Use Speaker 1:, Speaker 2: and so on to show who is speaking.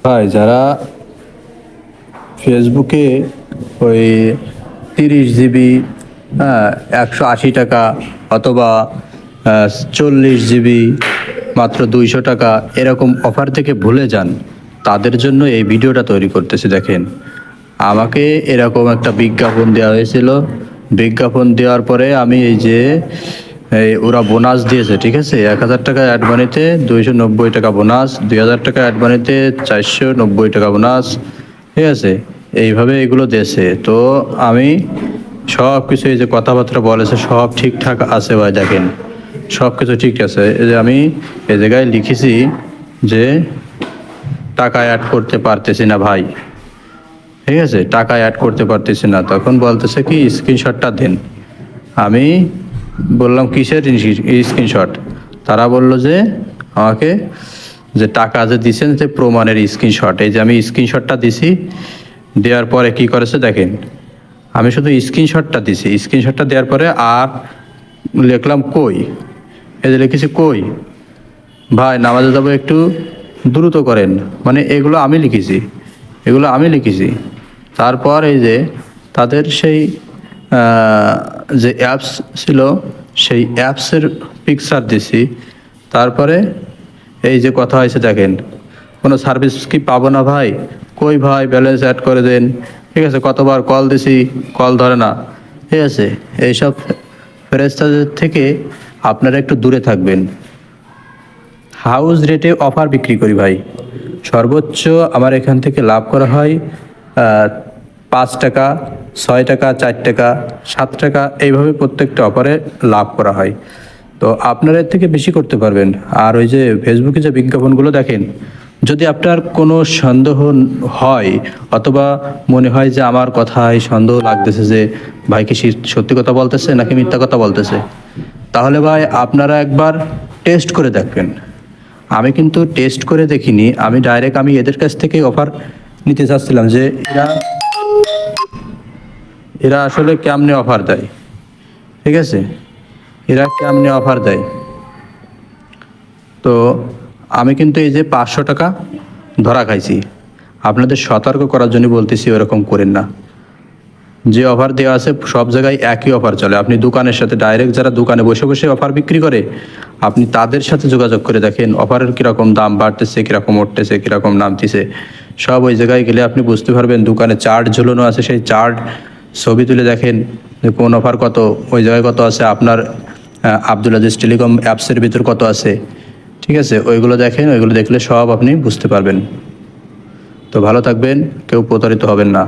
Speaker 1: ভাই যারা ফেসবুকে ওই 30 জিবি, হ্যাঁ, 180 টাকা অথবা 40 জিবি মাত্র 200 টাকা এরকম অফার থেকে ভুলে যান, তাদের জন্য এই ভিডিওটা তৈরি করতেছি। দেখেন, আমাকে এরকম একটা বিজ্ঞাপন দেওয়া হয়েছিল। বিজ্ঞাপন দেওয়ার পরে আমি ওরা বোনাস দিয়েছে, ঠিক আছে, 1000 টাকা অ্যাড মানিতে 290 টাকা বোনাস, 2000 টাকা অ্যাড মানিতে 490 টাকা বোনাস, ঠিক আছে, এইভাবে এগুলো দিয়েছে। তো আমি সব কিছু, এই যে কথাবার্তা বলেছে সব ঠিকঠাক আছে ভাই। দেখেন, সব কিছু ঠিক আছে। এই যে আমি এই জায়গায় লিখেছি যে টাকা অ্যাড করতে পারতেছি না ভাই, ঠিক আছে, টাকা অ্যাড করতে পারতেছি না। তখন বলতেছে কি স্ক্রিনশটটা দেন। আমি বললাম কিসের স্ক্রিনশট? তারা বলল যে আমাকে যে টাকা যে দিছেন যে প্রমাণের স্ক্রিনশট। এই যে আমি স্ক্রিনশটটা দিছি, দেওয়ার পরে কি করেছে দেখেন, আমি শুধু স্ক্রিনশটটা দিছি। স্ক্রিনশটটা দেওয়ার পরে আর লিখলাম কই, এই যে লিখেছি কই ভাই নামাজে যাবো একটু দ্রুত করেন, মানে এগুলো আমি লিখেছি, এগুলো আমি লিখেছি। তারপর এই যে তাদের সেই যে অ্যাপস ছিল, সেই অ্যাপসের পিকচার দিছি। তারপরে এই যে কথা হয়েছে দেখেন, কোনো সার্ভিস কি পাবো না ভাই? কই ভাই ব্যালেন্স অ্যাড করে দেন, ঠিক আছে, কতবার কল দিছি, কল ধরে না, ঠিক আছে। এইসব ফেরেস্তাদের থেকে আপনারা একটু দূরে থাকবেন। হাউস রেটে অফার বিক্রি করি ভাই। সর্বোচ্চ আমার এখান থেকে লাভ করা হয় 5 টাকা, 6 টাকা, 4 টাকা, 7 টাকা, এইভাবে প্রত্যেকটা অফারে লাভ করা হয়। তো আপনারা এর থেকে বেশি করতে পারবেন। আর ওই যে ফেসবুকে যে বিজ্ঞাপনগুলো দেখেন, যদি আপনার কোনো সন্দেহ হয় অথবা মনে হয় যে আমার কথায় সন্দেহ লাগতেছে যে ভাই কি সত্যি কথা বলতেছে নাকি মিথ্যা কথা বলতেছে, তাহলে ভাই আপনারা একবার টেস্ট করে দেখবেন। আমি কিন্তু টেস্ট করে দেখিনি, আমি ডাইরেক্ট আমি এদের কাছ থেকেই অফার নিতে চাচ্ছিলাম যে এরা এরা আসলে কেমনে অফার দেয়, ঠিক আছে, এরা কেমনে অফার দেয়। তো আমি কিন্তু এই যে 500 টাকা ধরা খাইছি, আপনাদের সতর্ক করার জন্য বলতেছি ওরকম করেন না। যে অফার দেওয়া আছে সব জায়গায় একই অফার চলে। আপনি দোকানের সাথে ডাইরেক্ট, যারা দোকানে বসে বসে অফার বিক্রি করে, আপনি তাদের সাথে যোগাযোগ করে দেখেন অফারের কীরকম দাম বাড়তেছে, কীরকম উঠতেছে, কীরকম নামতেছে। সব ওই জায়গায় গেলে আপনি বুঝতে পারবেন। দোকানে চার্ট ঝুলানো আছে, সেই চার্ট ছবি তুলে দেখেন যে কোন অফার কত, ওই জায়গায় কত আছে, আপনার আব্দুল আজিজ টেলিকম অ্যাপসের ভিতর কত আছে, ঠিক আছে, ওইগুলো দেখেন। ওইগুলো দেখলে সব আপনি বুঝতে পারবেন। তো ভালো থাকবেন, কেউ প্রতারিত হবেন না।